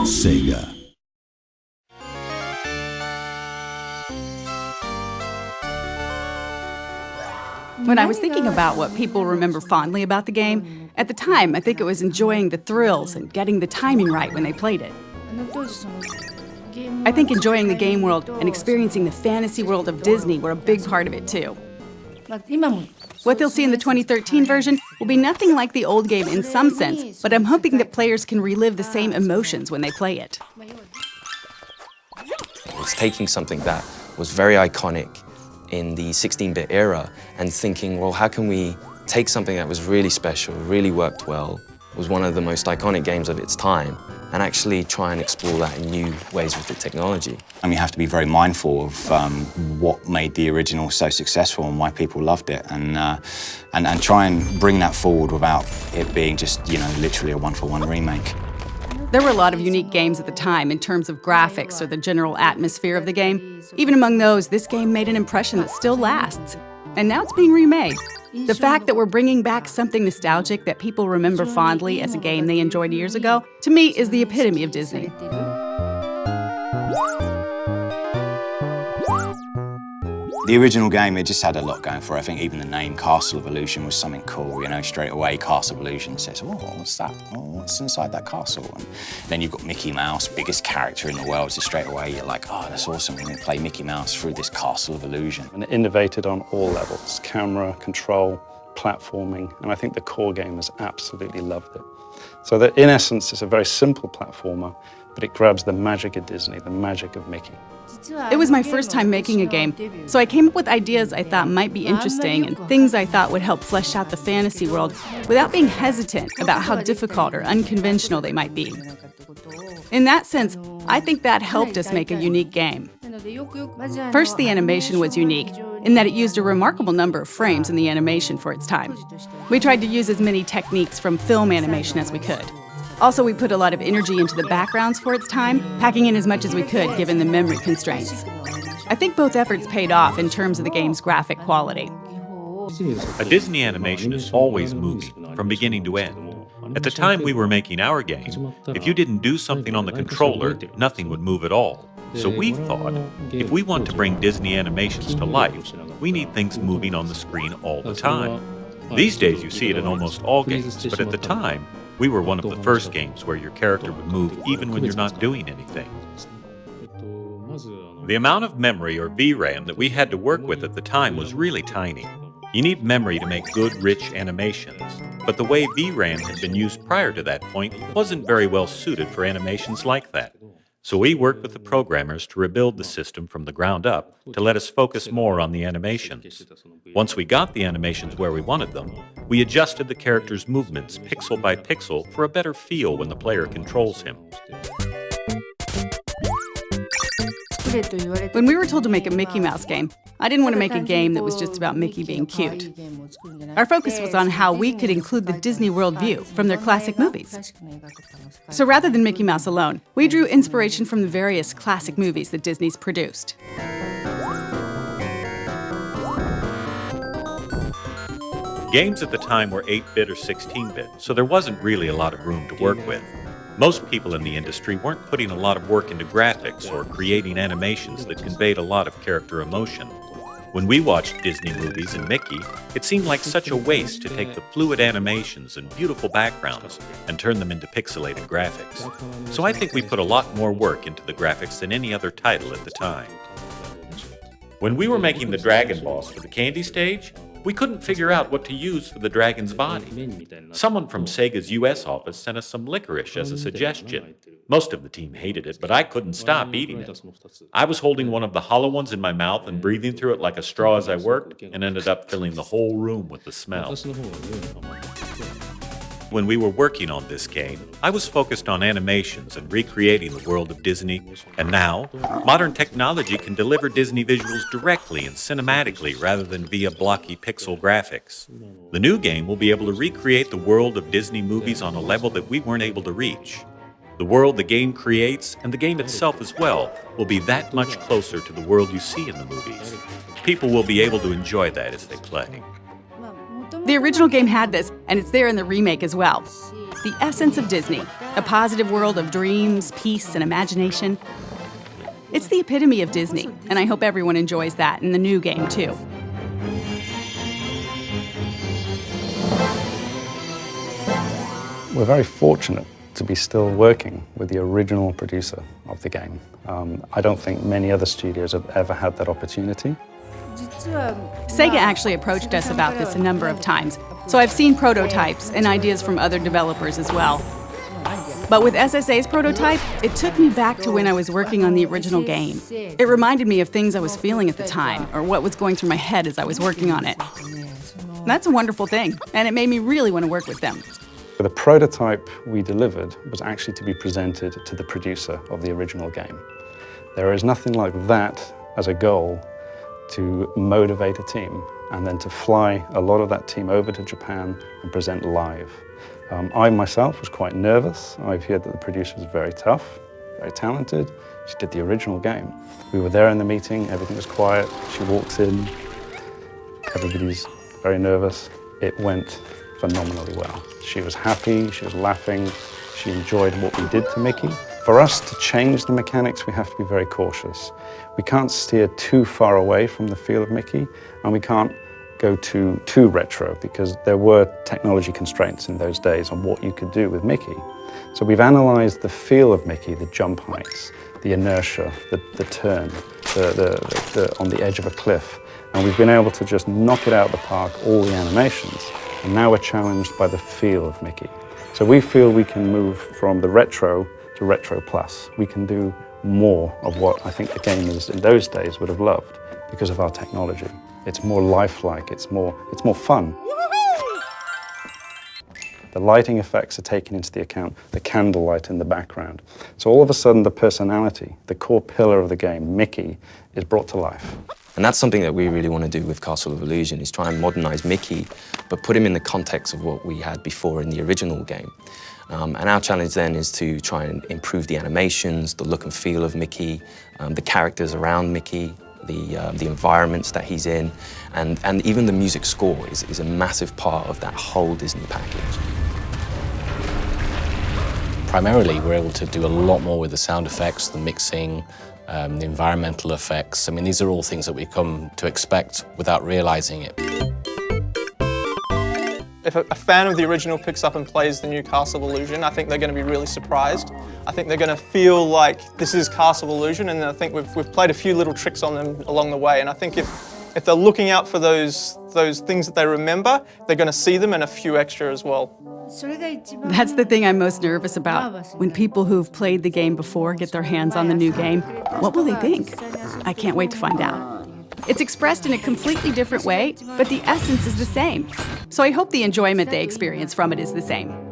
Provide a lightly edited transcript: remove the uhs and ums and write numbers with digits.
Sega. When I was thinking about what people remember fondly about the game, at the time I think it was enjoying the thrills and getting the timing right when they played it. I think enjoying the game world and experiencing the fantasy world of Disney were a big part of it too. What they'll see in the 2013 version will be nothing like the old game in some sense, but I'm hoping that players can relive the same emotions when they play it. It's taking something that was very iconic in the 16-bit era and thinking, well, how can we take something that was really special, really worked well, was one of the most iconic games of its time, and actually try and explore that in new ways with the technology. And you have to be very mindful of what made the original so successful and why people loved it, and try and bring that forward without it being just, literally a one-for-one remake. There were a lot of unique games at the time in terms of graphics or the general atmosphere of the game. Even among those, this game made an impression that still lasts. And now it's being remade. The fact that we're bringing back something nostalgic that people remember fondly as a game they enjoyed years ago, to me, is the epitome of Disney. The original game, it just had a lot going for it. I think even the name Castle Evolution was something cool, straight away Castle Evolution says, oh, what's that? Oh, what's inside that castle? And then you've got Mickey Mouse, biggest character in the world, so straight away you're like, oh, that's awesome, we're gonna play Mickey Mouse through this Castle of Illusion. And it innovated on all levels, camera, control, platforming, and I think the core gamers absolutely loved it. So that in essence, it's a very simple platformer, but it grabs the magic of Disney, the magic of Mickey. It was my first time making a game, so I came up with ideas I thought might be interesting and things I thought would help flesh out the fantasy world without being hesitant about how difficult or unconventional they might be. In that sense, I think that helped us make a unique game. First, the animation was unique in that it used a remarkable number of frames in the animation for its time. We tried to use as many techniques from film animation as we could. Also, we put a lot of energy into the backgrounds for its time, packing in as much as we could given the memory constraints. I think both efforts paid off in terms of the game's graphic quality. A Disney animation is always moving, from beginning to end. At the time we were making our game, if you didn't do something on the controller, nothing would move at all. So we thought, if we want to bring Disney animations to life, we need things moving on the screen all the time. These days you see it in almost all games, but at the time, we were one of the first games where your character would move even when you're not doing anything. The amount of memory or VRAM that we had to work with at the time was really tiny. You need memory to make good, rich animations, but the way VRAM had been used prior to that point wasn't very well suited for animations like that. So we worked with the programmers to rebuild the system from the ground up to let us focus more on the animations. Once we got the animations where we wanted them, we adjusted the character's movements pixel by pixel for a better feel when the player controls him. When we were told to make a Mickey Mouse game, I didn't want to make a game that was just about Mickey being cute. Our focus was on how we could include the Disney World view from their classic movies. So rather than Mickey Mouse alone, we drew inspiration from the various classic movies that Disney's produced. Games at the time were 8-bit or 16-bit, so there wasn't really a lot of room to work with. Most people in the industry weren't putting a lot of work into graphics or creating animations that conveyed a lot of character emotion. When we watched Disney movies and Mickey, it seemed like such a waste to take the fluid animations and beautiful backgrounds and turn them into pixelated graphics. So I think we put a lot more work into the graphics than any other title at the time. When we were making the Dragon Boss for the Candy stage, we couldn't figure out what to use for the dragon's body. Someone from Sega's US office sent us some licorice as a suggestion. Most of the team hated it, but I couldn't stop eating it. I was holding one of the hollow ones in my mouth and breathing through it like a straw as I worked, and ended up filling the whole room with the smell. When we were working on this game, I was focused on animations and recreating the world of Disney, and now, modern technology can deliver Disney visuals directly and cinematically rather than via blocky pixel graphics. The new game will be able to recreate the world of Disney movies on a level that we weren't able to reach. The world the game creates, and the game itself as well, will be that much closer to the world you see in the movies. People will be able to enjoy that as they play. The original game had this, and it's there in the remake as well. the essence of Disney, a positive world of dreams, peace, and imagination. It's the epitome of Disney, and I hope everyone enjoys that in the new game, too. We're very fortunate to be still working with the original producer of the game. I don't think many other studios have ever had that opportunity. Sega actually approached us about this a number of times, so I've seen prototypes and ideas from other developers as well. But with SSA's prototype, it took me back to when I was working on the original game. It reminded me of things I was feeling at the time, or what was going through my head as I was working on it. That's a wonderful thing, and it made me really want to work with them. The prototype we delivered was actually to be presented to the producer of the original game. There is nothing like that as a goal to motivate a team and then to fly a lot of that team over to Japan and present live. I myself was quite nervous. I've heard that the producer was very tough, very talented. She did the original game. We were there in the meeting, everything was quiet. She walks in, everybody's very nervous. It went phenomenally well. She was happy, she was laughing, she enjoyed what we did to Mickey. For us to change the mechanics, we have to be very cautious. We can't steer too far away from the feel of Mickey, and we can't go too retro, because there were technology constraints in those days on what you could do with Mickey. So we've analyzed the feel of Mickey, the jump heights, the inertia, the turn, on the edge of a cliff, and we've been able to just knock it out of the park, all the animations, and now we're challenged by the feel of Mickey. So we feel we can move from the retro to retro plus. We can do more of what I think the gamers in those days would have loved because of our technology. It's more lifelike, it's more fun. The lighting effects are taken into the account, the candlelight in the background. So all of a sudden the personality, the core pillar of the game, Mickey, is brought to life. And that's something that we really want to do with Castle of Illusion, is try and modernize Mickey, but put him in the context of what we had before in the original game. And our challenge then is to try and improve the animations, the look and feel of Mickey, the characters around Mickey, the environments that he's in, and even the music score is a massive part of that whole Disney package. Primarily, we're able to do a lot more with the sound effects, the mixing, the environmental effects. I mean, these are all things that we come to expect without realizing it. If a fan of the original picks up and plays the new Castle of Illusion, I think they're going to be really surprised. I think they're going to feel like this is Castle of Illusion, and I think we've played a few little tricks on them along the way. And I think if they're looking out for those things that they remember, they're going to see them and a few extra as well. That's the thing I'm most nervous about. When people who've played the game before get their hands on the new game, what will they think? I can't wait to find out. It's expressed in a completely different way, but the essence is the same. So I hope the enjoyment they experience from it is the same.